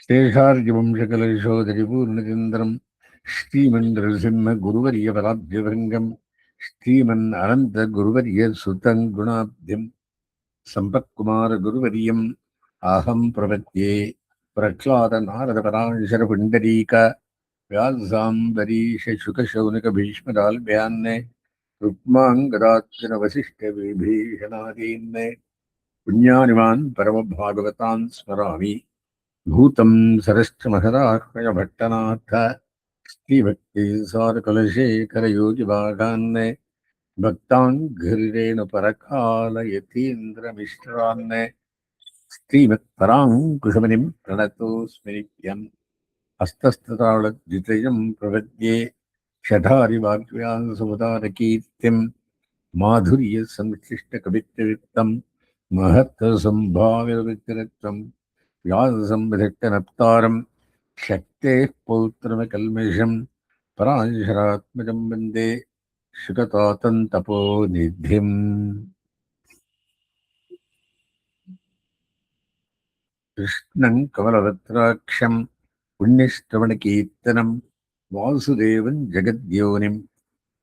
शेषार्यवंशकलशोदरिपूर्णचन्द्रं श्रीमन्नृसिंहगुरुवर्यपदाब्जभृङ्गं श्रीमन्ननन्तगुरुवर्यसुतं गुणाब्धिं सम्पत्कुमारगुरुवर्यम् अहं प्रपद्ये। प्रह्लादनारदपराशरपुण्डरीक व्यासाम्बरीषशुकशौनकभीष्मदाल्भ्यान् रुक्माङ्गदाच्युतवसिष्ठविभीषणादीन् पुण्यानिमान् परमभागवतान् स्मरामि। भूतं सरश्च महदाह्वयभट्टनाथ श्रीभक्तिसारकुलशेखरयोगिभागान् भक्ताङ्घ्रिरेण परकालयतीन्द्रमिश्रान् श्रीमत्पराङ्कुशमुनिं प्रणतोऽस्मि नित्यम्। हस्तस्थताळद्वितयं प्रपद्ये शठारिवाग्व्यासमुदारकीर्तिं माधुर्यसंश्लिष्टकवित्वयुक्तं महत्त्वसम्भाव्यविक्तरत्वं व्याससंविधिक्तनप्तारं शक्तेः पौत्रमकल्मषं पराशरात्मजं वन्दे शुकतातं तपोनिधिम्। कृष्णं कमलवक्त्राक्षं पुण्यश्रवणकीर्तनं वासुदेवं जगद्योनिं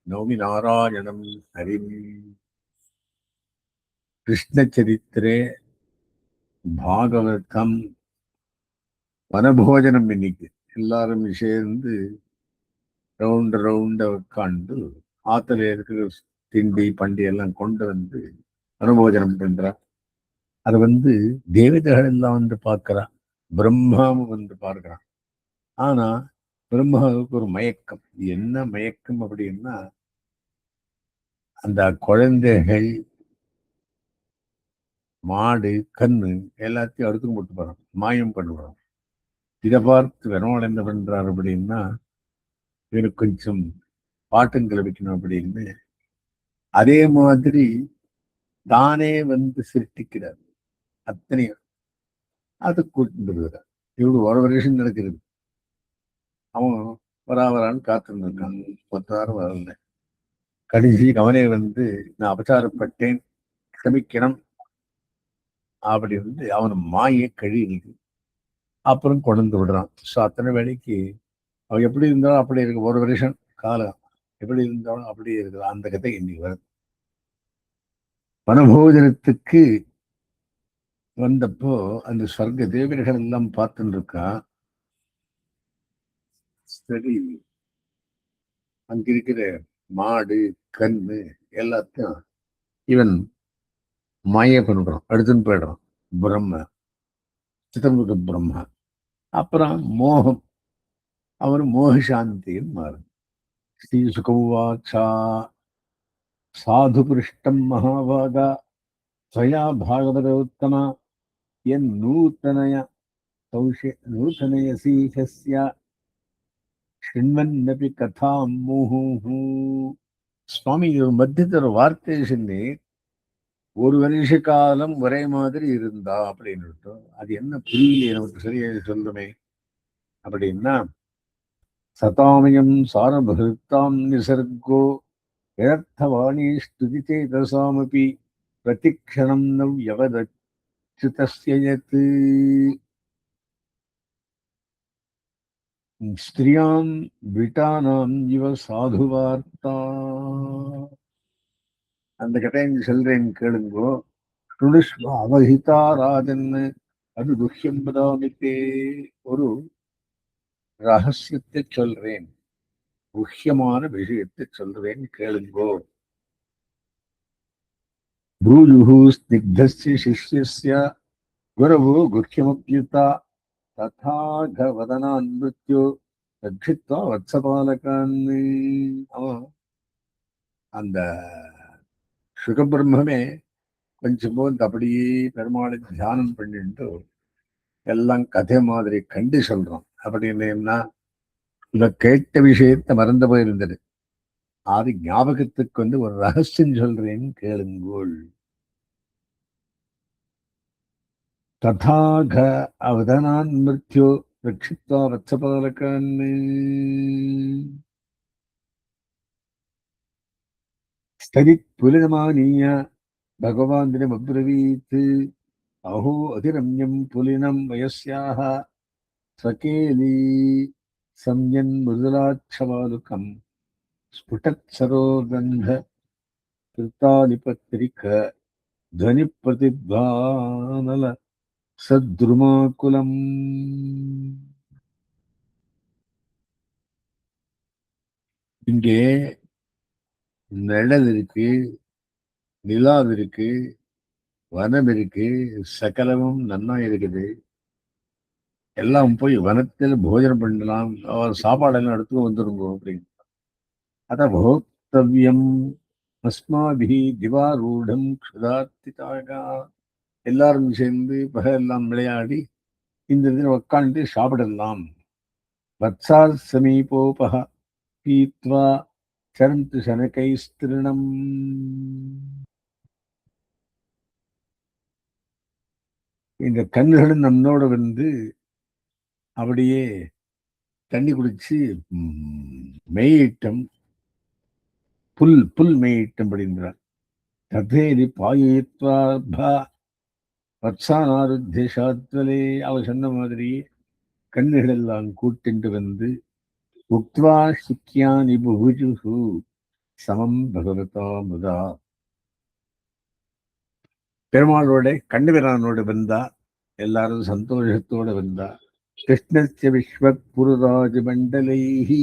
नौमि नारायणं हरिम्। कृष्णचरित्रे भागवतं வனபோஜனம் இன்னைக்கு எல்லாரும் சேர்ந்து ரவுண்ட உட்காந்து ஆத்துல இருக்கிற திண்டி பண்டி எல்லாம் கொண்டு வந்து வனபோஜனம் பண்றா. அது தேவதைகள் எல்லாம் பார்க்கிறான், பிரம்மாவும் பார்க்கிறான். ஆனா பிரம்மாவுக்கு ஒரு மயக்கம். என்ன மயக்கம் அப்படின்னா, அந்த குழந்தைகள் மாடு கண்ணு எல்லாத்தையும் அடுத்து போட்டு போறான், மாயம் பண்ணுவான். இதை பார்த்து வெனவாள் என்ன பண்றாரு அப்படின்னா, இவனுக்கு கொஞ்சம் பாட்டம் கிளப்பிக்கணும் அப்படின்னு அதே மாதிரி தானே சிருஷ்டிக்கிறார். அத்தனையும் அது கூட்டிட்டு வருகிறார். இவரு ஒரு வருஷம் நடக்கிறது. அவன் வரான்னு காத்துன்னு இருக்கான். 10 வாரம் வரல. கடைசி அவனே நான் அபச்சாரப்பட்டேன், க்ஷமிக்கணும் அப்படி அவன் மாயை கழியுது. அப்புறம் கொண்டு விடுறான். ஸோ அத்தனை வேலைக்கு அவன் எப்படி இருந்தாலும் அப்படி இருக்கு. ஒரு வருஷம் காலம் எப்படி இருந்தாலும் அப்படியே இருக்குது. அந்த கதை இன்னைக்கு வருது. வனபோஜனத்துக்கு வந்தப்போ அந்த சொர்க்க தேவர்கள் எல்லாம் பார்த்துட்டு இருக்கான். சரி, அங்க இருக்கிற மாடு கண்ணு எல்லாத்தையும் இவன் மாய பண்றான், எடுத்துன்னு போயிடுறான். பிரம்ம சிதம்பர பிரம்மா. அப்புறம் மோகம், அவன் மோகசாந்தின்னு மாறும். ஸ்ரீ சுகவாச்சா சாது புருஷ்டம் மகாபாகா ஸ்வயா பாகவதோத்தமா என் நூத்தனயசீகஸ்ய ஷிண்வன்னபி கதாம் முஹுஹு. சுவாமி ஒரு மத்தியத்தில் ஒரு வார்த்தை சொல்லி, ஒரு வருஷ காலம் ஒரே மாதிரி இருந்தா அப்படின்னு அது என்ன புரியல நமக்கு சரியா சொல்லுமே அப்படின்னா, சதாமயம் சாரபகிருத்தாம் நிசர்கோ யதர்த்தவாணி ஸ்துதி சேதசாமபி பிரதிக்ஷணம் நவ்யவதச்சுதஸ்ய யத் ஸ்திரியாம் விட்டானாம் இவ சாது வார்த்தா. அந்த கட்டையை சொல்றேன் கேளுங்கோ. துணுஷ்வா அவஹிதா ராஜன் அது துஷ்யம் பதாமித்தே. ஒரு ரகசியத்தை சொல்றேன், முக்கியமான விஷயத்தை சொல்றேன் கேளுங்கோ. பூஜுஹு ஸ்னிக்தஸ்ய சிஷ்யஸ்ய குரவோ குஹ்யமப்யுதா ததாக வதனான் மிருத்யோ ரட்சித்வா வத்சபாலகான். அவன் அந்த சுகபிரம்மே கொஞ்சம் போது அப்படியே பெருமாளை தியானம் பண்ணிட்டு எல்லாம் கதை மாதிரி கண்டு சொல்றோம். அப்படின்னா இவ கேட்ட விஷயத்தை மறந்து போயிருந்தது. அது ஞாபகத்துக்கு ஒரு ரகசியம் சொல்றேன்னு கேளுங்கோள். ததாக அவதனான் மிருத்யோ ரட்சித்வா வத்சபாலகான். ஸ்தரித் புலினமானீய பகவான் அப்ரவீத் அஹோ அதிரம்யம் புலினம் வயஸ்யாக ஸ்வகேலி சம்யன் மிருதுலாட்சவாலுகம் ஸ்புடத் சரோகந்த கிருத்தாலிபத்திரிக துவனி பிரதிபானல சத்ருமாகுலம். இங்கே நிழல் இருக்கு, நிலாவு இருக்கு, வனம் இருக்கு, சகலமும் நன்னா இருக்குது. எல்லாம் போய் வனத்தில் போஜனம் பண்ணலாம், சாப்பாடெல்லாம் எடுத்து வந்துருங்க அப்படின்னு. அத போக்தவ்யம் அஸ்மாபிஹி திவாரூடம் க்ஷுதார்த்திதாக. எல்லாரும் சேர்ந்து பகெல்லாம் விளையாடி இந்த இதில் உட்காந்து சாப்பிடலாம். வத்சால் சமீபோபக பீத்வா சரந்து சனகைஸ்திருணம். இந்த கண்ணுகளும் நம்மோட வந்து அப்படியே தண்ணி குடிச்சு மெய்யிட்டம், புல் புல் மெய்யிட்டம் அப்படின்றார். ததேதி பாயித்வா வத்சானாருத்தேஷாத்வலே. அவர் சொன்ன மாதிரி கண்ணுகள் எல்லாம் கூட்டிண்டு வந்து உக்த்வா சிக்கியானி புபுஜுஹு சமம் பகவதா முதா. பெருமாளோட கண்ணபிரானோட வந்தா, எல்லாரும் சந்தோஷத்தோட வந்தா. கிருஷ்ணஸ்ய விஸ்வத் புருராஜ மண்டலைஹி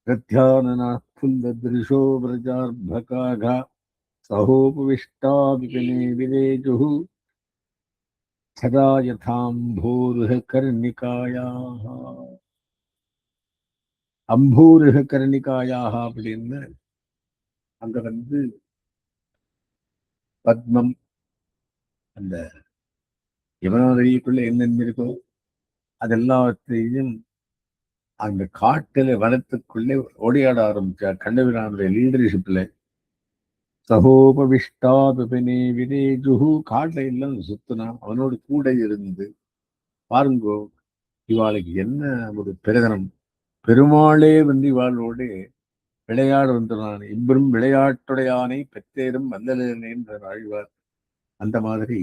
ரத்யானனா புல்லத்ருஷோ விரஜார்பகாகா சகோபவிஷ்டா விபினே விதேஜுஹு சதா யதாம்பூருஹ கர்ணிகாயாஹ. அம்பூருஹ கர்ணிகாயாஹ அப்படின்னு அங்க வந்து பத்மம், அந்த யமுனாநதிக்குள்ள என்னென்ன இருக்கோ அதெல்லாத்தையும் அந்த காட்டுல வனத்துக்குள்ளே ஓடியாட ஆரம்பிச்சார் கண்ணபிரானுடைய லீடர்ஷிப்ல. சகோபவிஷ்டா பிபினே விதேஜுஹு. காட்டுல எல்லாம் சுத்தினா, அவனோடு கூட இருந்து பாருங்கோ இவாளுக்கு என்ன ஒரு பிரகடனம். பெருமாளே வந்து இவாளோடு விளையாட வந்துடுறான். இம்பரும் விளையாட்டுடையானை பெற்றேரும் வல்லலேன் என்ற ஆழ்வார். அந்த மாதிரி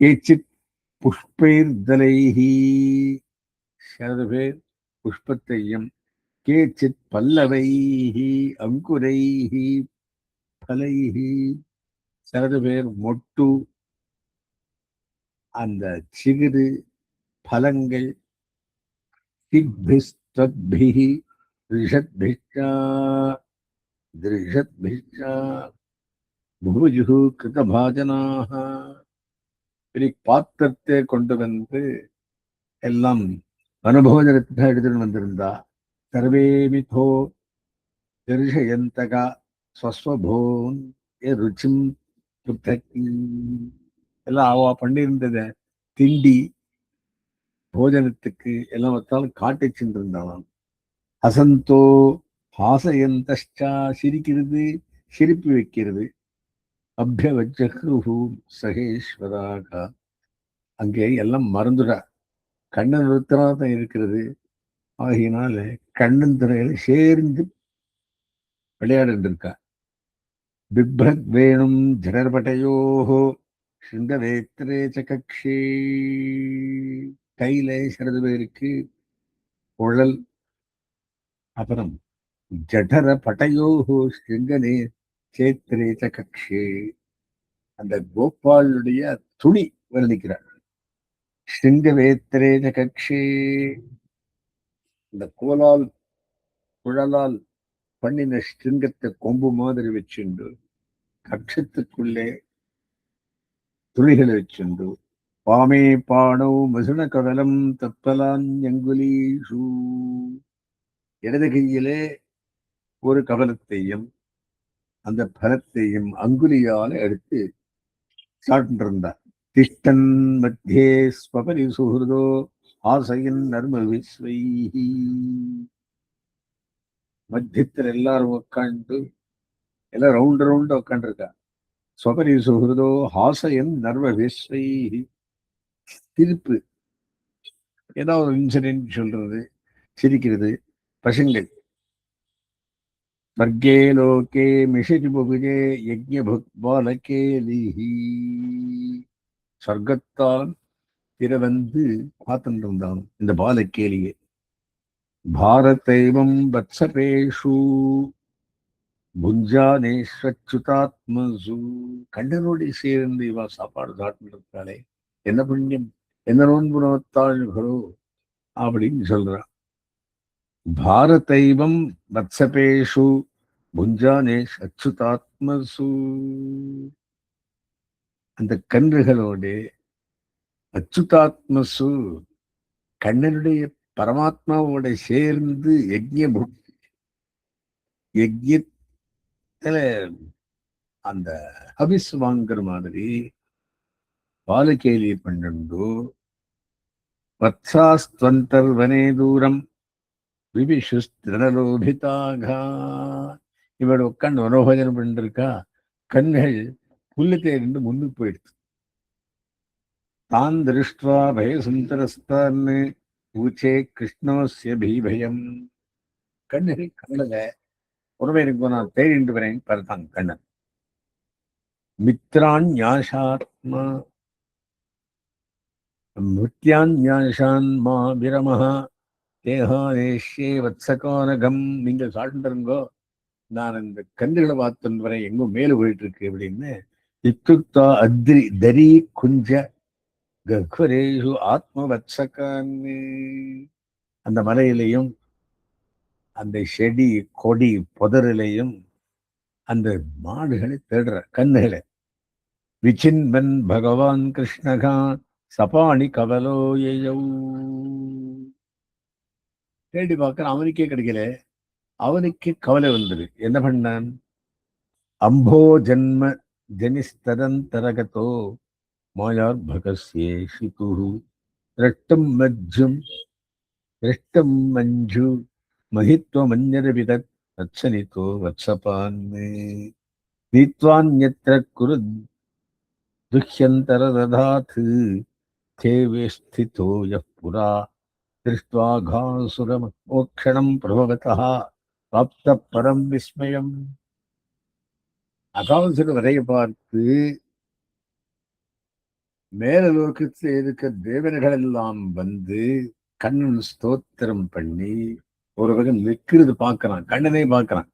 கேச்சித் புஷ்பைர்தலைஹி, சில பேர் புஷ்பத்தையும், கேச்சித் பல்லவைஹி அங்குரைஹி பலைஹி, சில பேர் மொட்டு, அந்த சிகிரு பலங்கள், திக்பிஸ்தத்பிஹி ரிஷத்பிஷ்டா திருஷத்பிஷ்டா புபுஜுஹு கிருதபாஜனாக. பாத்திரத்தை கொண்டு வந்து எல்லாம் அனுபோஜனத்துக்காக எடுத்துட்டு வந்திருந்தா. சர்வே மிதோ தரிசயந்தகா ஸ்வஸ்வபோன் ருச்சிம் எல்லாம் அவ பண்ணியிருந்தத திண்டி போஜனத்துக்கு எல்லாம் வச்சாலும் காட்டை சென்றிருந்தாலாம். ஹசந்தோ ஹாசயந்தா, சிரிக்கிறது, சிரிப்பு வைக்கிறது. அபியவஜ்ரு சகேஸ்வராக. அங்கே எல்லாம் மறந்துடா, கண்ணன் நிறுத்தனாதான் இருக்கிறது. ஆகினால கண்ணன் துறையில சேர்ந்து விளையாடு இருக்கா. பிப்ரத் வேணும் ஜடர்பட்டையோஹோ சிங்கவேத்திரே கக்ஷே. கையில சிறது பேருக்கு குழல், அப்புறம் ஜடர பட்டையோஹோ சிங்கனே சேத்திரே கக்ஷே. அந்த கோபாலுடைய துணி வர்ணிக்கிறார். சிங்கவேத்திரே கக்ஷே. இந்த கோலால் குழலால் பண்ணின ஸ்டிங்கத்தை கொம்பு மாதிரி வச்சுண்டு கட்சத்துக்குள்ளே துளிகளை வச்சுண்டு பாமே பாணோ மசுன கவலம் தப்பலாஞ்சங்குலீஷு. இடது கையிலே ஒரு கவலத்தையும் அந்த பலத்தையும் அங்குலியால எடுத்து சாட்டிருந்தார். திஷ்டன் மத்தியே ஸ்வபரி சுஹൃதோ ஆசையின் நர்ம விஸ்வைஹி. மத்தியத்தில் எல்லாரும் உட்காந்து எல்லாம் ரவுண்ட் ரவுண்ட் உட்காந்துருக்கா. ஸ்வபரி சுஹൃதோ ஹாசையன் நர்வ விஸ்வைஹி. திருப்பு, ஏதாவது ஒரு இன்சிடென்ட் சொல்றது, சிரிக்கிறது, பசங்கள். ஸ்வர்கே லோகே மிஷதி புகுஜே யஜ்ஞ பாலகேலிஹி. சொர்க்கத்தான் இதை பார்த்துட்டு இருந்தான் இந்த பாலக்கேலியே. பாரதைவம் வத்சபேஷு புஞ்சானேஸ்வச்சுதாத்மசு. கண்ணனோடு சேர்ந்து இவா சாப்பாடு சாப்பிட்டு இருக்காளே, என்ன புண்ணியம், என்ன நோன்பு நோத்தாள்களோ அப்படின்னு சொல்றான். பாரதைவம் வத்சபேஷு புஞ்சானேஷ் அச்சுதாத்மசு. அந்த கன்றுகளோடு அச்சுதாத்மசு கண்ணனுடைய பரமாத்மாவோட சேர்ந்து யஜ்யத்துல அந்த ஹவிஸ் வாங்குற மாதிரி பாலகேலி பன்னெண்டு. வத்சாஸ்துவந்தர்வனே தூரம் விபிஷுஸ்திரலோபிதாக. இவட உட்காந்து மனோபஜனம் பண்ணிருக்கா, கண்கள் புல்லுத்தேரிந்து முன்னுக்கு போயிடுது. தான் திருஷ்டுவா பயசுந்தரஸ்தான் ஊச்சே கிருஷ்ணோஸ்ய பீபயம். கண்ணுகள் கண்ணல உறவை எனக்கு நான் தேடிட்டு வரேன் பார்த்தான் கண்ணன். மித்ரான்யாஷாத்மா மிருத்யான்யாஷான்மா விரமஹா தேகாதேஷ்யே வத்சகானகம். நீங்கள் சாட்டுருங்கோ, நான் இந்த கண்ணுகளை பார்த்துட்டு வரேன், எங்கும் மேல போயிட்டு இருக்கு அப்படின்னு. இத்துக்தா அத்ரி தரி குஞ்ச கர்வரேஷு ஆத்மவத்சகான்னு. அந்த மலையிலையும் அந்த செடி கொடி புதரிலையும் அந்த மாடுகளை தேடுற கண்ணுகளை. விசின்வன் பகவான் கிருஷ்ணகா சபாணி கவலோயோ. தேடி பார்க்கறான், அவனுக்கே கிடைக்கல. அவனுக்கு கவலை வந்தது. என்ன பண்ணான்? அம்போ ஜன்ம ஜனிஸ்தரந்தரகதோ மாயார் பகசேஷிது ரட்டம் மஜ்ஜும் ரட்டம் மஞ்சு மஹித்வமன்யரவிதத் வத்சனிதோ வத்சபான் நீத்வான்யத்ர குரு துஹ்யந்தரததாத் தேவே ஸ்திதோ யः புரா திருஷ்ட்வா காசுரமோக்ஷணம் பிரபவதः பிராப்த பரம் விஸ்மயம். அகாசுர வரைய பார்த்து மேலலோகத்தில் இருக்க தேவர்கள் எல்லாம் கண்ணன் ஸ்தோத்திரம் பண்ணி ஒரு வகை நிற்கிறது பார்க்கிறான், கண்ணனை பார்க்கிறான்.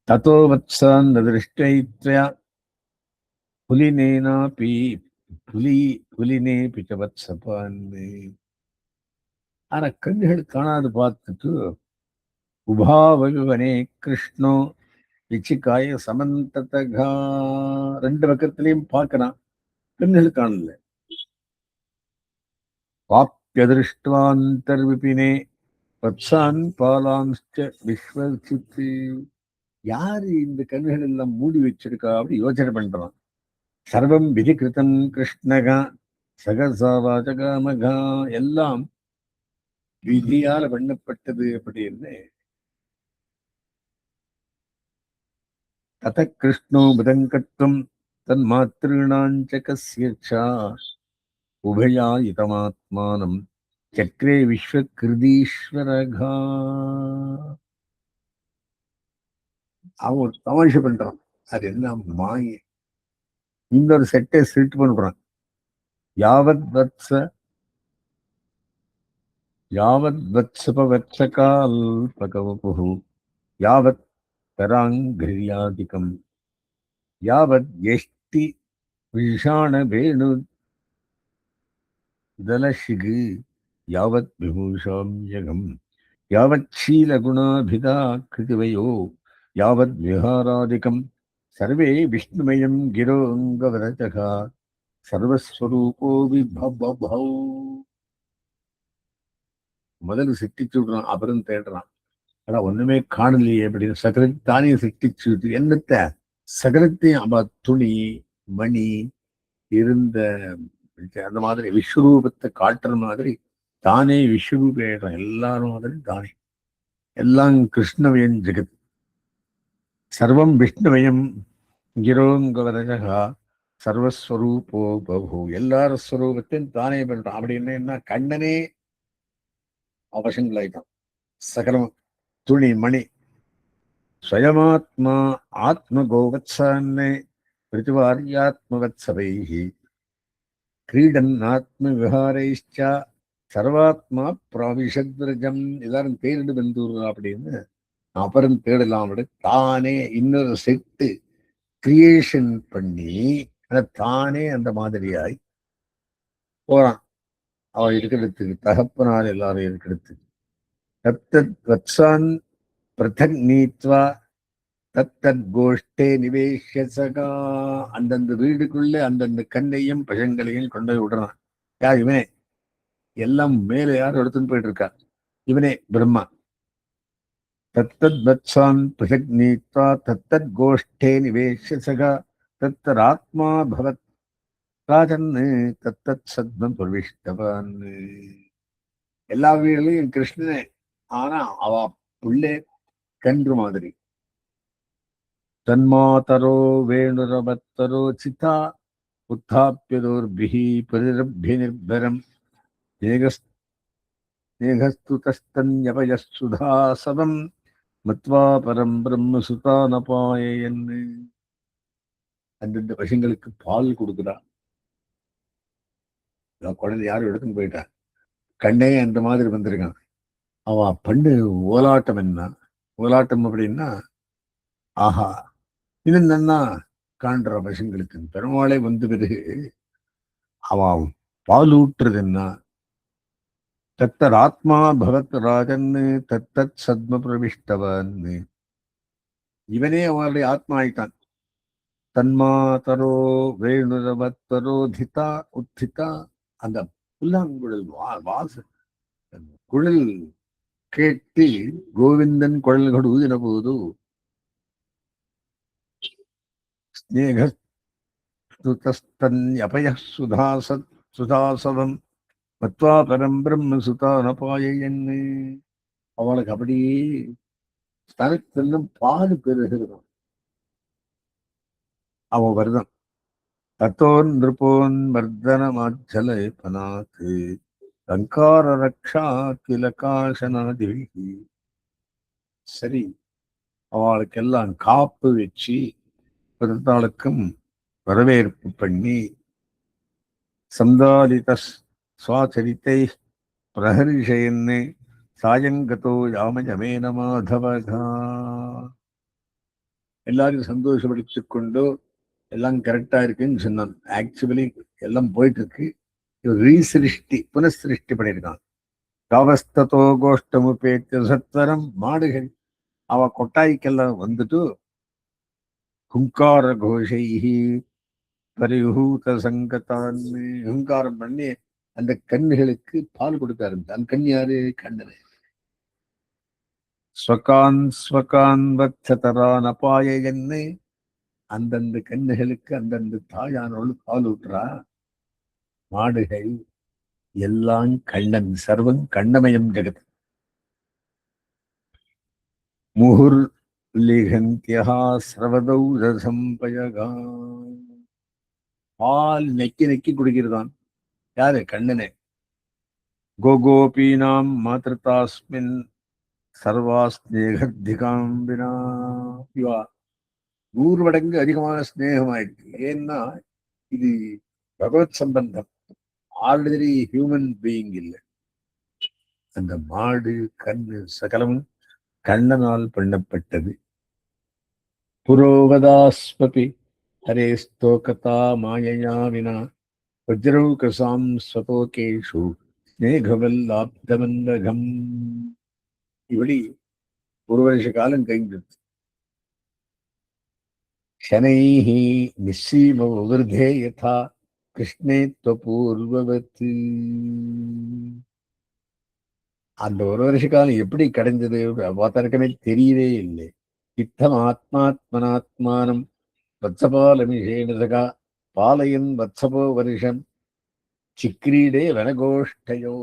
ததோ வத்சான் திருஷ்டைத்வயா புலினேனாபி புலினே பிச்ச வத்சபான். ஆனா கண்ணுகள் காணாது பார்த்துட்டு உபாவனே கிருஷ்ணோ விச்சிகாய சமந்ததகா. ரெண்டு பக்கத்திலையும் பார்க்கிறான், கண்ணுகள் காணல. வாப்யதிருஷ்டுவாந்தர்விபினே வத்சான் பாலாம்ஸ்ச விஸ்வசித்து. யாரு இந்த கண்ணுகள் எல்லாம் மூடி வச்சிருக்கா அப்படி யோசனை பண்றான். சர்வம் விதிகிருதம் கிருஷ்ணகா சகசாவாச்சகாமகா. எல்லாம் விதியால பண்ணப்பட்டது அப்படின்னு. தத கிருஷ்ணோ மிருதங்கத்வம் தன் மாத்ருணாஞ்ச கஸ்யச்சா உபயா இதமாத்மானம் சக்ரே விஸ்வகிருதீஸ்வரகா. அவன் ஒரு தமாஷை பண்றான். அது என்ன மாய. இன்னொரு செட்டை சிட்டு பண்றான். யாவத் வத்சபவத்சகால்பகவபுஹு யாவத் தராங்கிரியாதிகம் யாவத் எஷ்டி விஷாண வேணு தலஷிகு யாவத் விபூஷாம் யகம் யாவத் ஷீலகுணாபிதா கிருதிவயோ யாவத் விஹாராதிகம் சர்வே விஷ்ணுமயம் கிரோங்கவரஜகா சர்வஸ்வரூபோ விபவபௌ. முதல்ல சிட்டிச்சு விடுறான், அப்புறம் தேடுறான். ஆனா ஒண்ணுமே காணலையே அப்படின்னு சகலத்தை தானே சிட்டிச்சு என்னத்த சகலத்தையும் அவ துணி மணி இருந்த அந்த மாதிரி விஸ்வரூபத்தை காட்டுற மாதிரி தானே விஸ்வரூபம் எல்லாரும் மாதிரி தானே. எல்லாம் கிருஷ்ணவயன் ஜெகத் சர்வம் விஷ்ணுவயம் கிரோங்கவரஜகா சர்வஸ்வரூபோ பகு. எல்லார ஸ்வரூபத்தையும் தானே பண்றான். அப்படின்னு என்ன, கண்ணனே அவசங்களாயிட்டான். சகலம் துணி மணி ஸ்வயமாத்மா ஆத்ம கோவத்சான்னே பிருத்திவாரியாத்மவத்சபைஹி கிரீடன் ஆத்ம விஹாரைஷ்சா சர்வாத்மா பிராவிஷத்ரஜம். எல்லாரும் தேடிட்டு வந்துடுறா அப்படின்னு அப்புறம் தேடலாம் அப்படி தானே இன்னொரு செட்டு கிரியேஷன் பண்ணி தானே அந்த மாதிரியாய் போறான். அவன் இருக்கிறதுக்கு தகப்பனால் எல்லாரும் இருக்கிறதுக்கு தத்தத் வத்சான் பிரதக் நீத்வா தத்தத் கோஷ்டே நிவேஷ்ய சகா. அந்தந்த வீடுக்குள்ள அந்தந்த கண்ணையும் பழங்களையும் கொண்டு போய் விடுறான். யார் இவனே? எல்லாம் மேலே யாரும் எடுத்துன்னு போயிட்டு இருக்கா. இவனே பிரம்மா. தத்தத் வத்சான் பிரதக் நீத்வா தத்தத் கோஷ்டே நிவேஷ்ய சகா தத்தராத்மா பவத் ராஜன்னு தத்தத் சத்மம் பிரவிஷ்டவான். எல்லா வீடுகளையும் கிருஷ்ணனே. ஆனா அவ புள்ளே கன்று மாதிரி. தன்மாதரோ வேணுரபத்தரோ சிதா உத்தாப்பியதோர்பிஹி பரிரப்ய நிர்பரம் ஏகஸ்துதஸ்தன்யபயசுதாசவம் மத்வா பரம் பிரம்ம சுதானபாயன். அந்தந்த பசங்களுக்கு பால் கொடுக்குறா. குழந்தை யாரும் எடுத்துன்னு போயிட்டா. கண்ணே அந்த மாதிரி வந்திருக்கான். அவ பண்ணு ஓலாட்டம். என்ன ஓலாட்டம் அப்படின்னா, ஆஹா இது என்னன்னா காண்ற பசங்களுக்கு பெருமாளை வந்து பிறகு அவன் பால் ஊற்றுறது என்ன? தத்தர் ஆத்மா பகத் ராஜன்னு தத்தத் சத்ம பிரவிஷ்டவன். இவனே அவனுடைய ஆத்மா ஆயிட்டான். தன்மாதரோ வேணுரவத்தரோ திதா உத்திதா. அந்த புல்லாங்குழல் வாச குழல் கேட்டு கோவிந்தன் குழல்கள் ஊதின போது ஸ்நேகஸ்துதஸ்தன்யபய சுதாசவம் மத்வா பரம் பிரம்ம சுதானபாயன். அவளுக்கு அப்படியே ஸ்தனத்திலும் பாடு பெறுகிறான். அவன் வருதான். தத்தோன் நிருப்போன் மர்தனமாச்சல பனாத்து சங்கார ரக்ஷா கிலகாசனாதிகி. சரி, அவளுக்கெல்லாம் காப்பு வச்சு பிறந்தாளுக்கும் வரவேற்பு பண்ணி சந்தாலித சுவாச்சரித்தை பிரஹரிஷயன்னு சாயங்கதோ யாமஜமேன மாதவகா. எல்லாரும் சந்தோஷப்படுத்திக் கொண்டு எல்லாம் கரெக்டா இருக்குன்னு சொன்னான். ஆக்சுவலி எல்லாம் போயிட்டு இருக்கு. ரீசிருஷ்டி புனசிருஷ்டி பண்ணியிருக்கான். காவஸ்தோ கோஷ்டமுபேத்திய சத்வரம். மாடுகள் அவ கொட்டாய்க்கெல்லாம் வந்துட்டு ஹுங்கார கோஷைஹி பரிஹூத சங்கதான் ஹுங்காரம் பண்ணி அந்த கண்ணுகளுக்கு பால் கொடுக்க ஆரம்பித்தான். கண் யாரு? கண்ணனே. ஸ்வகான் ஸ்வகான் வத்சதரான் அபாயன்னு அந்தந்த கண்ணுகளுக்கு அந்தந்த தாயானோடு பால் ஊட்டுறா. மாடுகள் எல்லாம் கண்ணன். சர்வம் கண்ணமயம் ஜெகத். முகுர் லிகந்தியா சர்வதௌ ரசம்பயகா. பால் நெக்கி நெக்கி குடிக்கிறதான். யாரு? கண்ணனே. கோகோபீனாம் மாத்ருதாஸ்மின் சர்வாஸ்நேகத்திகாம்பினா. இவா 100 மடங்கு அதிகமான ஸ்நேகமாயிடுச்சு. ஏன்னா இது பகவத் சம்பந்தம். ஆர்டினரி ஹியூமன் பீயிங் இல்லை. அந்த மாடு கண்ணு சகலமும் கண்ணனால் பண்ணப்பட்டது. புரோவதாஸ்வபி ஹரே ஸ்தோகதா மாயையா வினா வஜ்ரௌகசாம் ஸ்வதோகேஷு ஸ்நேகவல்லாப்தமந்தகம். இப்படி 1 வருஷ காலம் கழிந்தது. சனைஹி நிஸ்ஸீம விருதே யதா கிருஷ்ணே பூர்வவத். அந்த 1 வருஷ காலம் எப்படி கடைஞ்சது பார்த்தருக்கமே தெரியவே இல்லை. இத்தம் ஆத்மாத்மனாத்மானம் வத்சபாலமிஷேனதகா பாலயன் வத்சபோ வருஷம் சிக்ரீடே வனகோஷ்டையோ.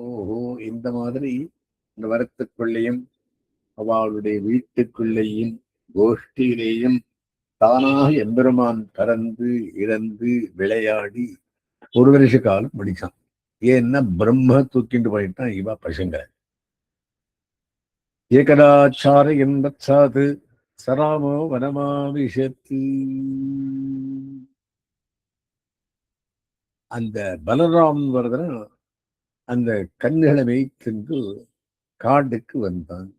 இந்த மாதிரி இந்த வரத்துக்குள்ளேயும் அவளுடைய வீட்டுக்குள்ளேயும் கோஷ்டியிலேயும் தானாக எம்பெருமான் பறந்து இறந்து விளையாடி 1 வருஷ காலம் முடிச்சான். ஏன்னா பிரம்ம தூக்கிட்டு போயிட்டான் இவா பசங்க. ஏகதாச்சார என்பது சராமோ வனமாவிஷத்து. அந்த பலராமன் வரதன் அந்த கண்களை வைத்து காட்டுக்கு வந்தான்.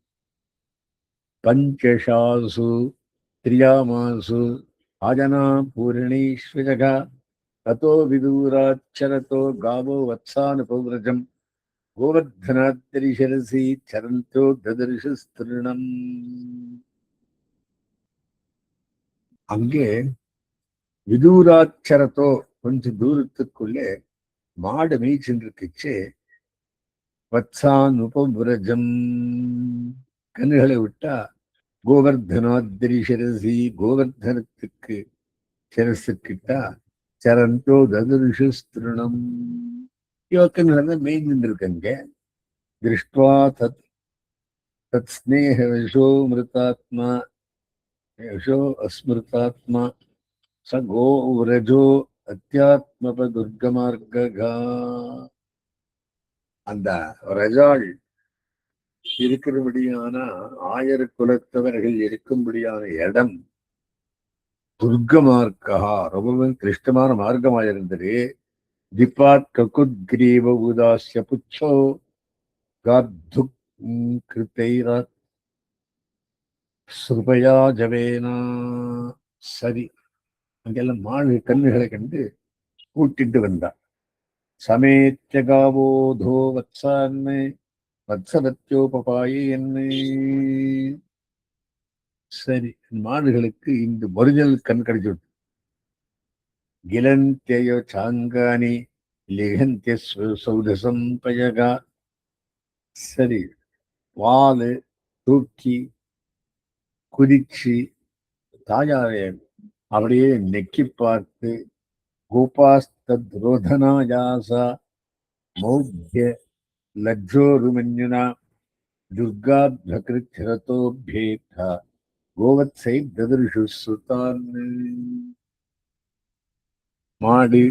பஞ்சசாசு திரியாமாசு ஆஜனா பூரணீஸ்வரகா ததோ விதூராச்சரதோ காவோ வத்சானுபவ்ரஜம் கோவர்தனாத்திரிசரசி சரந்தோ ததர்ஷஸ்திருணம். அங்கே விதூராச்சரத்தோ கொஞ்சம் தூரத்துக்குள்ளே மாடு மேய்ச்சென்றிருக்குச்சு. வத்சான் உபவிரஜம் கண்ணுகளை விட்டா கோவர்தனாத்திரிசரசி கோவர்தனத்துக்கு சிரசுக்கிட்டா சரந்தோ ததர்ஷஸ்திருணம் யோக்கன்கள் மேய்ந்துருக்கங்க. திருஷ்டுவா தத் தத் ஸ்நேகவசோ மிருதாத்மா யசோ அஸ்மிருதாத்மா ச கோவ்ரஜோ அத்தியாத்மபதுர்கமார்கா. அந்த ரஜாள் இருக்கிறபடியான ஆயர் குலத்தவர்கள் இருக்கும்படியான இடம் துர்கமார்க்கா ரொம்பவும் கிருஷ்டமான மார்க்கமாயிருந்தது. திப்பாத் ககுத்கிரீவ உதாஸ்ய புச்சோ காத்துக் கிருத்தைராத் சுபயா ஜவேனா. சரி, அங்கெல்லாம் மாடு கண்ணுகளை கண்டு கூட்டிட்டு வந்தான். சமேத்தியகாவோதோ வத்சான்னு வத்சவத்தியோபாயன்னு. சரி, மாடுகளுக்கு இந்த ஒரிஜினல் கண் கிடைச்சு விட்டு கிலந்தியோ சாங்கானி லிகந்திய சௌதசம் பயகா. சரி, வாலு தூக்கி குதிச்சு தாயாரை அப்படியே நெக்கி பார்த்து கோபாஸ்தரோதனாயாசா மௌத்திய லஜ்ஜோருமன்யுனா துர்காத்மகிருத்திரதோபேதா கோவத்சை ததிருஷு சுதான். மாடு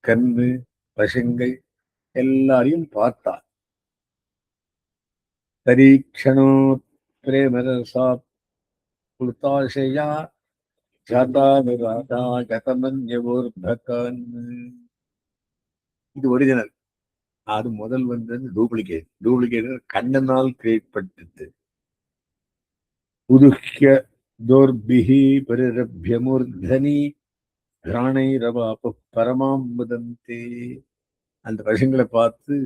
கண்ணு பசுங்கள் எல்லாரையும் பார்த்தா. பரீட்சணோ பிரேமரசா புல்தாசையா ஜாதானுராதா கதமன்யவோர்பகான். இது ஒரிஜினல். அது முதல் வந்தது டூப்ளிகேட் கண்ணனால் கிரியேட் பட்டது. உதுஹ்ய தோர்பிஹி பரிரப்ய மூர்தனி கிராணை ரவாப பரமாம் முதந்தே. அந்த பசங்களை பார்த்து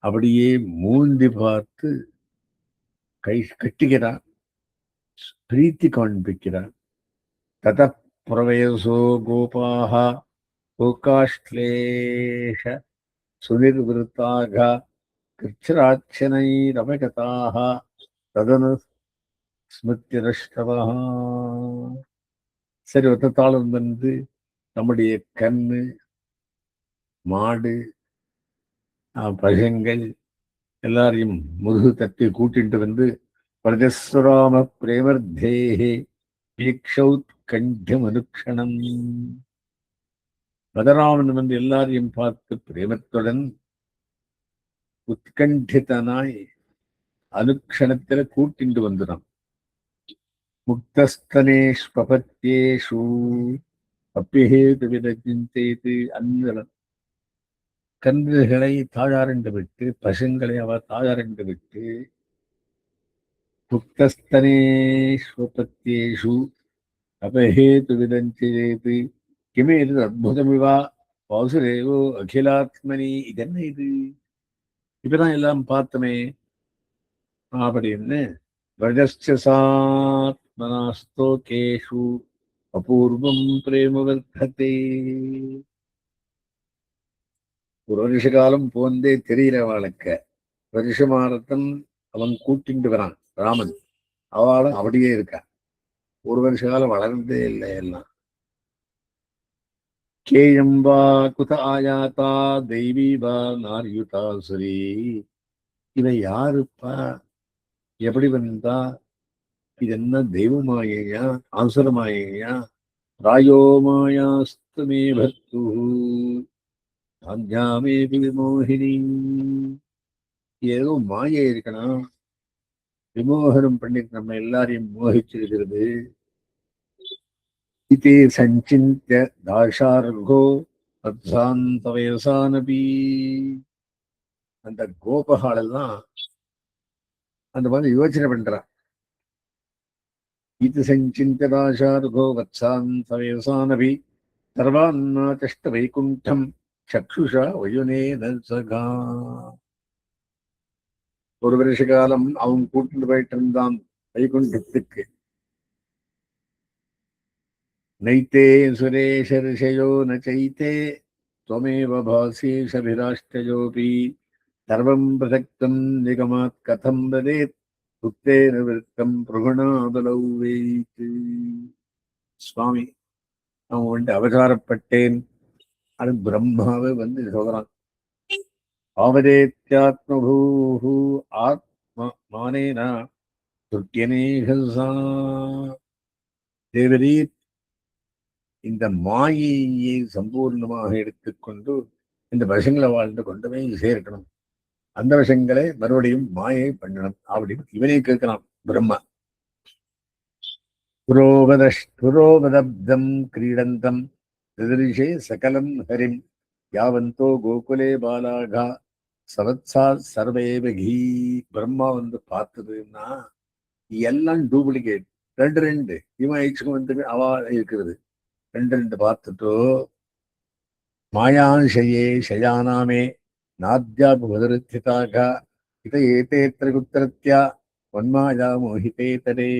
அப்படியே மூந்தி பார்த்து கை கட்டுகிறான், பிரீத்தி காண்பிக்கிறான். தத பிரவயசோ கோபாக கோகாஷ்லேஷ சுனிர்விருத்தாக கிருச்சராட்சனைரவகதாக ததனு ஸ்மிருத்திரஷ்டவா. சரி, ஒத்தத்தாளம் வந்து நம்முடைய கண்ணு மாடு பசங்கள் எல்லாரையும் முதுகு தட்டி கூட்டிட்டு வந்து பிரஜஸ்வராம பிரேமர்தேஹே வீக்ஷௌத்கண்டம் அனுக்ஷணம். பலராமன் வந்து எல்லாரையும் பார்த்து பிரேமத்துடன் உத்கண்டிதனாய் அனுக்ஷணத்தில கூட்டிண்டு வந்துடும். முக்தஸ்தனேஷ்பபத்யேஷு அப்பிஹேது விதச்சிந்தேது. அந்த கன்றுகளை தாயாரென்று விட்டு பசுங்களை அவர் தாயாரென்று விட்டு முக்தஸ்தனேஷ்வபத்யேஷு அபஹேது விதஞ்சேது கிமேது அத்புதமிவா வாசுதேவோ அகிலாத்மனி. இதென்ன இது? இப்பதான் எல்லாம் பார்த்தமே அப்படின்னு பிரஜஸ்தோகேஷு அபூர்வம் பிரேமவர்த்ததே. ஒரு வருஷ காலம் போந்தே தெரியல அவளுக்கு. வருஷமானத்தன் அவன் கூட்டிட்டு வரான் ராமன், அவளும் அப்படியே இருக்கா. ஒரு வருஷ காலம் வளர்ந்தே இல்லை. எல்லாம் கேயம்பா குத ஆயாத்தா தெய்வீ வா நார்யுதாசுரி. இவ யாருப்பா, எப்படி வந்தா, இது என்ன தெய்வமாயா ஆசுரமாயா? ராயோ மாயாஸ்துமே பர்த்து தாஞ்சாமே விமோகினி. ஏதோ மாயை இருக்கணும், விமோகனம் பண்ணிட்டு நம்ம எல்லாரையும் மோகிச்சிருக்கிறது. இதே சஞ்சிந்திய தாஷார்கோ அத்தாந்த வயசானபி. அந்த கோபகால் எல்லாம் அந்த மாதிரி யோசனை பண்றான். இது சஞ்சிந்தராசாருகோ வத்சாந்த வயசானபி சர்வான்னாச்சஷ்ட வைகுண்டம் சக்ஷுஷா வயுனேன சகா. ஒரு வருஷ காலம் அவன் கூட்டிட்டு போயிட்டு இருந்தான் வைகுண்டத்துக்கு. நைத்தே சுரேஷ ரிஷயோ ந சைத்தே त्वमेव भासेशभिराष्टयोऽपि सर्वं प्रसक्तं निगमात् कथं वदेत् उक्तेन वृत्तं प्रगुणाबलौ वेत्. சுவாமி, அவன் வந்து அவதாரப்பட்டேன். அது பிரம்மாவே வந்து சொல்றான். ஆவதேத்யாத்மபூஹு ஆத்ம மானேனா துர்க்கியனேகசா. தேவரீர் இந்த மாயையை சம்பூர்ணமாக எடுத்துக்கொண்டு இந்த விஷங்களை வாழ்ந்து கொண்டு போய் சேர்க்கணும். அந்த விஷயங்களை மறுபடியும் மாயை பண்ணணும் அப்படின்னு இவனே கேட்கிறான் பிரம்மா. புரோபதப்தம் கிரீடந்தம் திதிருஷே சகலம் ஹரிம் யாவந்தோ கோகுலே பாலாகா சவத்சா சர்வேபகி. பிரம்மா வந்து பார்த்ததுன்னா எல்லாம் டூப்ளிகேட். ரெண்டு இவன் ஐச்சுக்கு வந்து அவா இருக்கிறது. ரெண்டு பார்த்துட்டோ மாயாஷயே ஷயானாமே நாத்யாபுதருத்திதாக இத ஏதேத்திர குத்திரத்யா வன்மாயா மோகிதே தரே.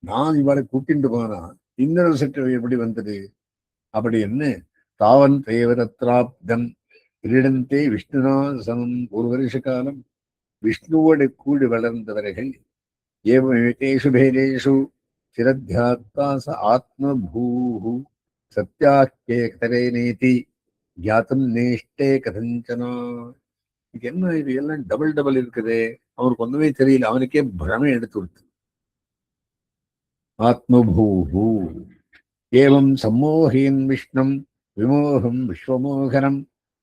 நான் இவரை கூட்டிட்டு போனா இன்னொரு சற்று எப்படி வந்தது அப்படின்னு தாவன் தேவரத்ராப்தம் கிரீடந்தே விஷ்ணுனா சமம். ஒரு வருஷ காலம் விஷ்ணுவோடு கூடி வளர்ந்தவர்கள் ஏவமேதேஷு பேதேஷு சிரத்யாத்தாச ஆத்மபூஹு சத்யாக்கே நேதி ஜாத்தம் நேஷ்டே கதஞ்சனா. இது என்ன, இது எல்லாம் டபுள் இருக்குது. அவனுக்கு ஒண்ணுமே தெரியல. அவனுக்கே பிரமை எடுத்து கொடுத்து. ஆத்மபூஹு ஏவம் சம்மோகின் விஷ்ணம் விமோகம் விஸ்வமோகனம்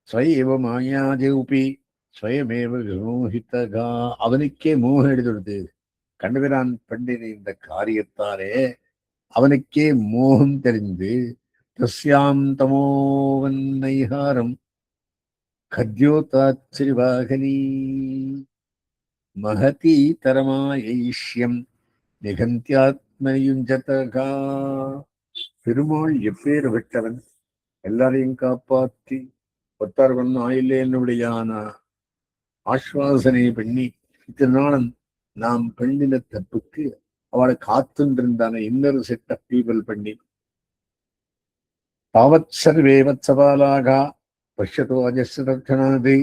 ஸ்வயேவ மாயாஜூபி ஸ்வயமேவ விமோகிதகா. அவனுக்கே மோகம் எடுத்து கண்டபிரான் பண்ணின இந்த காரியத்தாலே அவனுக்கே மோகம் தெரிந்து தஸ்யாம் தமோவன்னைஹாரம் கத்யோதாச்சிரிவாகனி மகதி தரமாயைஷ்யம் நிகந்தியாத்மயுஞ்சதகா. பெருமாள் எப்பேர் விட்டவன், எல்லாரையும் காப்பாற்றி ஒத்தார்வன் ஆயில்லே என்னுடையான ஆஸ்வாசனை பண்ணி இத்தனாலும் நாம் பண்ணின தப்புக்கு அவளை காத்துருந்தான இன்னொரு செட் ஆஃப் பீப்பிள் பண்ணி தாவத் சர்வே வத்சபாலாக பஷ்யதோ அஜஸ்ரதனாதி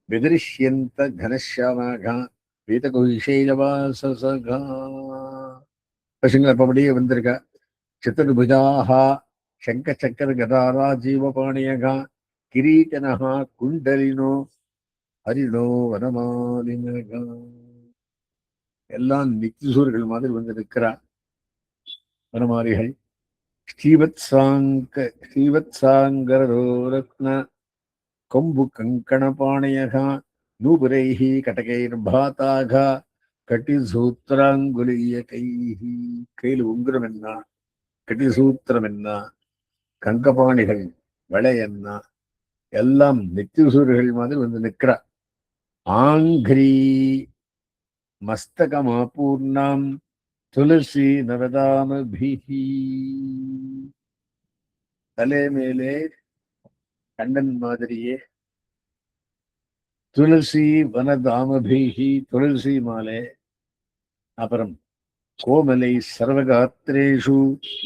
விதரிஷ்யந்த கனஷ்யாமாக வீதகுஷேயவாசசகா. பசங்களை அப்ப அப்படியே வந்திருக்கா. சதுர்புஜாக சங்க சக்கர கதாரா ஜீவபாணியகா கிரீட்டனகா குண்டலினோ ஹரிணோ வனமாலினகா. எல்லாம் நித்திசூர்கள் மாதிரி வந்து நிற்கிறா வனமாரிகள். ஸ்ரீவத்சாங்கரத்ன கொம்பு கங்கணபாணயகா நூபுரைஹி கடகைர்பாதாக கட்டிசூத்திராங்குலியகைஹி. கையில் உங்குரம் என்ன, கட்டிசூத்திரம் என்ன, கங்கபாணிகள் வளை என்ன, எல்லாம் நித்திசூர்கள் மாதிரி வந்து நிற்கிறா. ஆங்கிரி மஸ்தகமாபூர்ணாம் துளசி நவதாமபிஹி. தலை மேலே கண்ணன் மாதிரியே துளசி வனதாமபிஹி, துளசி மாலை. அப்புறம் கோமலை சர்வகாத்திரேஷு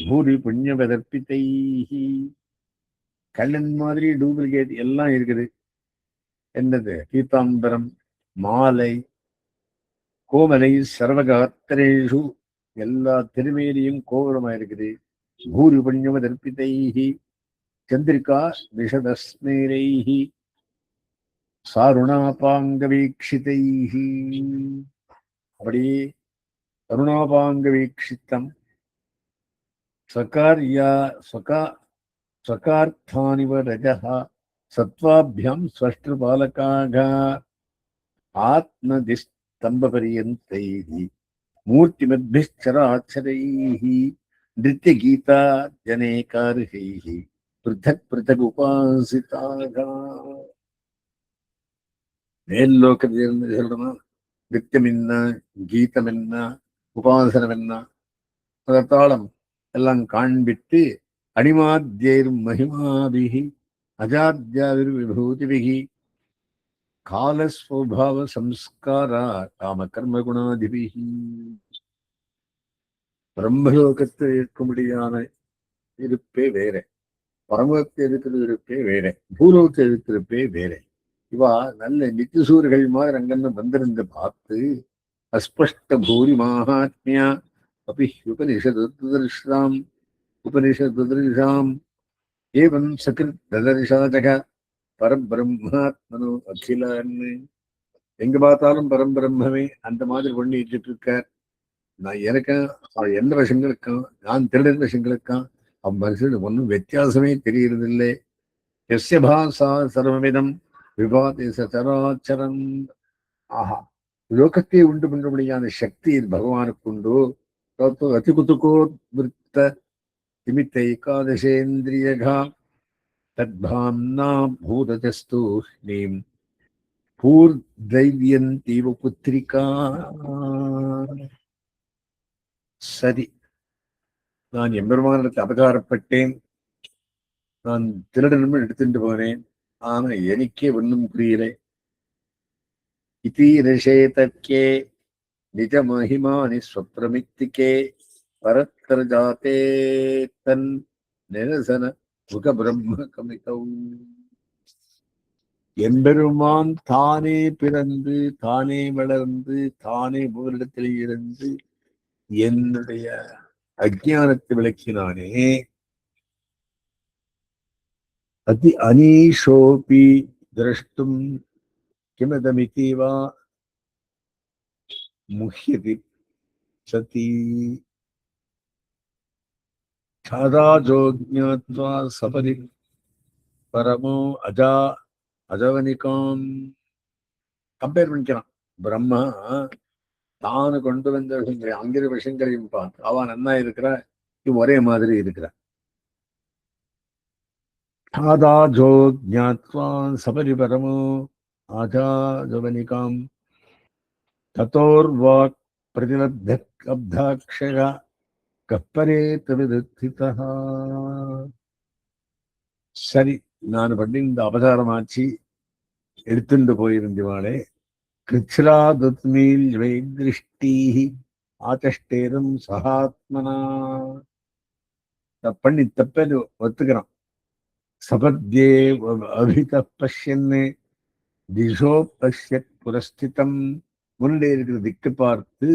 பூரி புண்ணியவதர்ப்பிதைஹி. கண்ணன் மாதிரி டூப்ளிகேட் எல்லாம் இருக்குது. என்னது, பீதாம்பரம் மாலை கோமலை சர்வகாத்திரேஷு, எல்லா திருமேனியும் கோபுரமா இருக்குது. பூரி புண்ணியவதர்ப்பிதைஹி சந்திரிகா விஷதஸ்மேரைஹி சாருணாபாங்க வீக்ஷிதைஹி. அப்படியே கருணாபாங்க வீக்ஷித்தம் ஸ்வகார்த்தானிவ ரஜஹ சத்வாபியம் ஸ்வஷ்டபாலகாக ஆத்மதிஸ்தம்பபரியந்தைஹி மூர்த்திமத்பிச்சராச்சரைஹி நிருத்யகீதா ஜனேகார்ஹைஹி பிருத்தக் பிருத்தக் உபாசிதாக. மேல் லோகத்தில் இருந்து சொல்லணும், நித்தியம் என்ன, கீதம் என்ன, உபாசனம் என்ன, அதத்தாளம் எல்லாம் காண்பித்து அணிமாத்தியர் மகிமாபிகி அஜாத்தியாவிர் விபூதிபிகி காலஸ்வபாவ சம்ஸ்காரா காம கர்ம குணாதிபிகி. பிரம்மலோகத்தில் இருக்கும்படியான இருப்பே வேற, பரமலோகத்தில் இருக்கிற இருப்பே வேற, பூலோகத்தில் இருக்கிறப்பே வேற. இவா நல்ல நித்திசூர்கள் மாதிரி அங்கன்னு வந்திருந்து பார்த்து அஸ்பஷ்ட பூரி மகாத்மியா அப்படி உபனிஷதுர்ஷாம் உபனிஷதுர்ஷாம் ஏவம் சகிருத் ததர்ஷாஜக பரபிரம்மாத்மனோ அகிலான்னு. எங்க பார்த்தாலும் பரம்பிரம்மே அந்த மாதிரி பண்ணிட்டு இருக்கார். நான் எனக்கும் எந்த விஷயங்களுக்கும், நான் திருடன் விஷயங்களுக்கும் மனுஷன் ஒன்றும் வித்தியாசமே தெரியறதில்லை. எஸ்ய பாசா சர்வமிதம் விபாதி சராச்சரம். ஆஹா, லோகத்தை உண்டு பண்ணும்படியான சக்தி பகவானுக்கு உண்டு. அதிகுத்துக்கோ விருத்த நிமித்த ஏகாதசேந்திரியகா தத்பாம்னா பூதஜஸ்து நீம் பூர்தைவியந்தீவ புத்திரிகா. சரி, நான் எம்பெருமானிடத்தில் அபகாரப்பட்டேன், நான் திருடனும் எடுத்துட்டு போனேன், ஆனா எனக்கே ஒன்றும் புரியல. இதி நிஷேதக்கே நிஜ மகிமானி ஸ்வப்ரமித்திகே பரத்தர ஜாதே தன் நிரசன முக பிரம்ம கமிதௌ. எம்பெருமான் தானே பிறந்து தானே வளர்ந்து தானே முதலிடத்தில் இருந்து என்னுடைய அஜானத்தை விளக்கினானே. அதி அனீஷோபி திரஷ்டும் கிமதமிதி வா முஹ்யதி சதி சாதாஜோ ஞாத்வா சபரி பரமோ அஜா அஜவனிகாம். கம்பேர் பண்ணிக்கிறான். பிரம்மா தானு கொண்டு வந்த விஷயங்களை அங்கிரு விஷயங்களையும் பார்த்து அவன் நன்னா இருக்கிற, இவன் ஒரே மாதிரி இருக்கிற. சாதாஜோ ஞாத்வா சபரி பரமோ அஜா ஜவனிகாம் ததோர்வாக் பிரதிலப்தாட்சர கப்பரே தவிதா. சரி, நான் பண்ணி இந்த அபசாரமாச்சு எடுத்துட்டு போயிருந்தவாளே. கிருச்ராதுத்மீல் வைதிருஷ்டி ஆச்சஷ்டேரும் சகாத்மனா. பண்ணி தப்பேன்னு ஒத்துக்கிறான். சபத்யே அபித பஷ்யன்னு திசோ பஷ்யத் புரஸ்திதம். முன்னே இருக்கிற திக்கு பார்த்து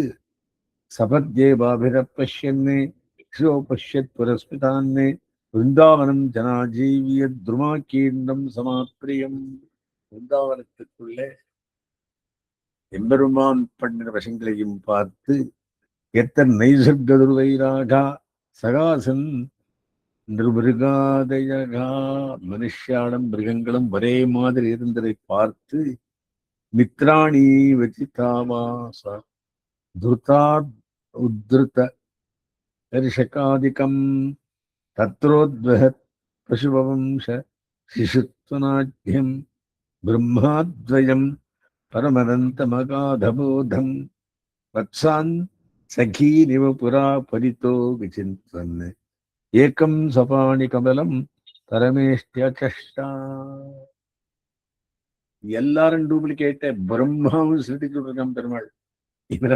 சபத்யே பாபிர பஷ்யன்னு திசோ பஷ்யத் புரஸ்மிதான்னு விருந்தாவனம் ஜனாஜீவிய துருமாக்கீண்டம் சமாப்பிரியம். விருந்தாவனத்துக்குள்ளே எம்பெருமான் பண்ணின வசங்களையும் பார்த்து எத்தன் நைசர்கதுர்வைராகா சகாசன் நிருமிருகாதயகா. மனுஷாலும் மிருகங்களும் ஒரே மாதிரி இருந்ததை பார்த்து மித்ராணி வச்சிதாவாச துருதா உத்ருத தரிசகாதிகம் தத்ரோத்வஹத் பசுவம்ச சிசுத்வநாட்யம் பிரம்மாத்வயம் பரமனந்தமகாதபோதம் வத்சான் சகீனிவ புரா பரிதோ விசிந்தன் ஏகம் சபாணி கமலம் பரமேஷ்டா. எல்லாரும் டூப்ளிகேட்ட பிரம்மாவும் சிருஷ்டிச்சுட்டு இருக்கான் பெருமாள். இவர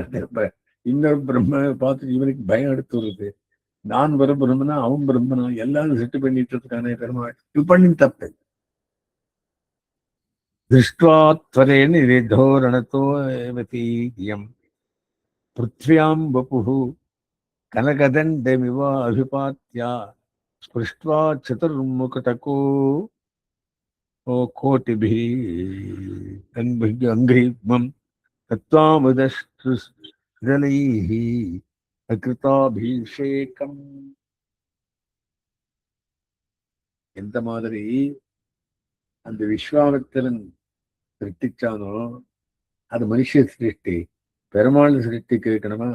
இன்னொரு பிரம்ம பார்த்து இவனுக்கு பயம் எடுத்து வருது. நான் வர பிரம்மனா அவன் பிரம்மனா எல்லாரும் சிட்டு பண்ணிட்டு இருக்கானே பெருமாள். இது பண்ணி தப்பு. திருஷ்டுவா நிதோரணத்தோ ஏவதீயம் பிருத்வியாம் வபுஹு கனகதண்டமிவ அபிபாத்யா ஸ்பிருஷ்ட்வா சதுர்முகடகோ கோட்டிபிஹி அங்கிரீத்மம் தத்வாமுதஸ்ருதலைஹி அகிருதாபிஷேகம். எந்த மாதிரி அந்த விஸ்வாமித்திரன் சிருஷ்டிச்சானோ அது மனுஷ சிருஷ்டி. பெருமாள் சிருஷ்டிக்கு இருக்கணுமா?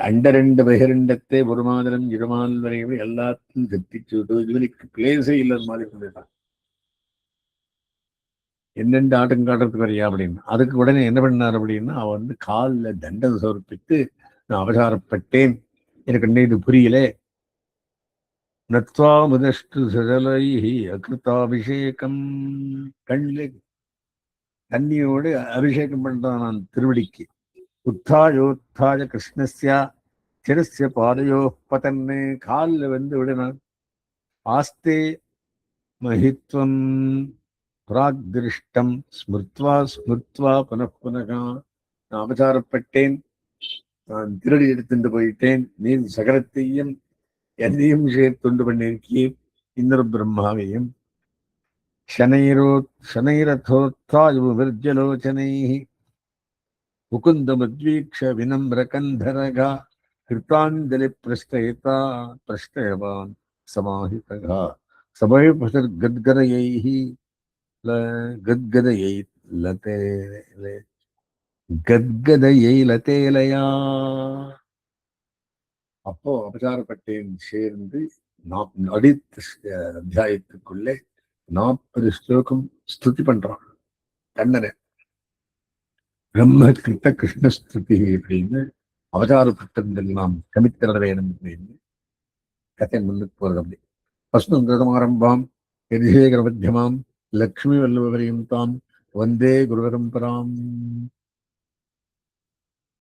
அண்டரெண்டு பகிரண்டத்தை ஒரு மாதம் இருமால் வரையும் எல்லாத்தையும் கத்திச்சு இவனுக்கு பிளேஸே இல்லைன்னு மாதிரி சொல்லிட்டான். என்னென்று ஆட்டம் காட்டுறதுக்கு வரையா அப்படின்னு. அதுக்கு உடனே என்ன பண்ணார் அப்படின்னா, அவன் வந்து காலில் தண்டனை சமர்ப்பித்து, நான் அவசாரப்பட்டேன், எனக்கு இன்னும் இது புரியல, நத்வா முதஷ்டு சஜலைஹி அகிருத்தாபிஷேகம், கண்ணில் தண்ணியோடு அபிஷேகம் பண்றான் நான் திருவடிக்கு. உத்தாயோத்தாய கிருஷ்ணஸ்யா சிரஸ்ய பாதையோ பதன்னு, காலில் வந்து விடனான். ஆஸ்தே மஹித்வம் பிராக்திருஷ்டம் ஸ்மிருத்வா ஸ்மிருத்வா புனப்புனகா, நான் அபசாரப்பட்டேன், நான் திருடி எடுத்துட்டு போயிட்டேன், நீ சகலத்தையும் என்னையும் சேர்த்துண்டு பண்ணியிருக்கீர், இந்திர பிரம்மாவையும். शनैरथोत्थाय विर्जलोचनैः मुकुन्दमुद्वीक्ष विनम्रकन्धरगा कृताञ्जलिप्रष्टयता प्रष्टयवान् समाहितः समयपसर्गद्गदयैः गद्गदयै लते गद्गदयै लतेलया. அப்போ அபசாரப்பட்டேன் சேர்ந்து அடுத்த அத்தியாயத்துக்குள்ளே 40 ஸ்லோகம் ஸ்துதி பண்றான் கண்ணனை. பிரம்ம கிருத்த கிருஷ்ண ஸ்துதி அப்படின்னு அவதாரப்பட்டதெல்லாம் கமித்திர வேணும் அப்படின்னு கதை முன்னுக்கு போறது. அப்படி பஸ்மங்கிருதமாரம்பாம் யதிசேகர மத்தியமாம் லக்ஷ்மி வல்லபரியம் தாம் வந்தே குரு பரம்பராம்.